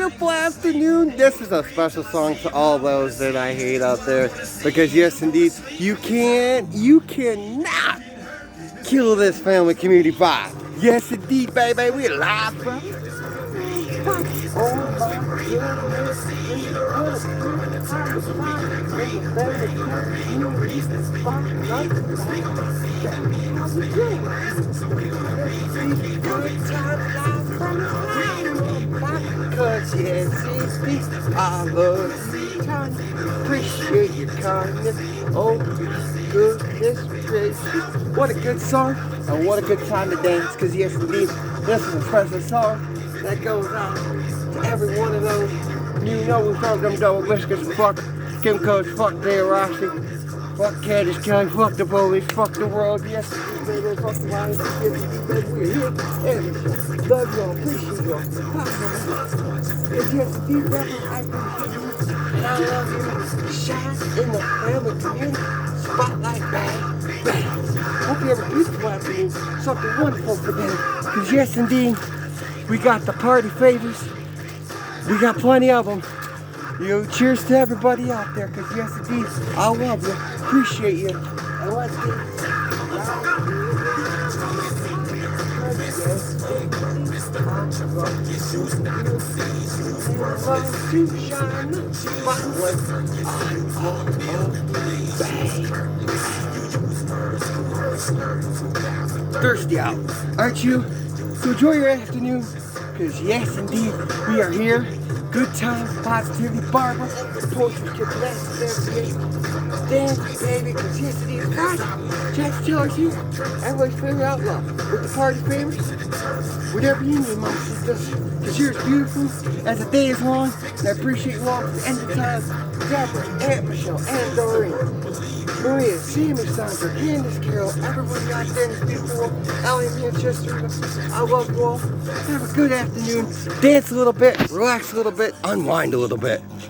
beautiful afternoon. This is a special song to all those that I hate out there. Because yes, indeed, you cannot kill this family community vibe. Yes, indeed, baby, we live from. Oh my goodness, cause yes, it's I love you, time. Appreciate your kindness. Oh goodness gracious. What a good song and what a good time to dance. Cause yes, indeed, this is a special song that goes out to every one of those you know we fuck them double biscuits, fuck Kim Coach, fuck Dale Rossi, fuck Candice Kelly, fuck the police, fuck the world, yes, baby, fuck the lions, yes, baby, we're here every show. Love y'all, appreciate y'all, fuck y'all. It's yes, indeed, baby, I appreciate you, and I love you. Shine in the family community, spotlight, bang, bang. Hope you have a beautiful afternoon, something wonderful for them, because yes, indeed, we got the party favors. We got plenty of them. You know, cheers to everybody out there, because yes, indeed, I love you, appreciate you, and let's get thirsty out, aren't you? So enjoy your afternoon, because yes, indeed, we are here. Good times, positivity, Barbara, Poetry Kid, dance, baby, because yes, it is Friday. Jack's Taylor's here, everybody's favorite outlaw, with the party favors, whatever you need, my sisters, because you're as beautiful as the day is long, and I appreciate you all for the end of time. Deborah, Aunt Michelle, Aunt Doreen, Maria, Sammy, Sandra, Candace, Carol, everybody out there in this beautiful world, Ellie, Manchester, I love you all. Have a good afternoon, dance a little bit, relax a little bit, unwind a little bit.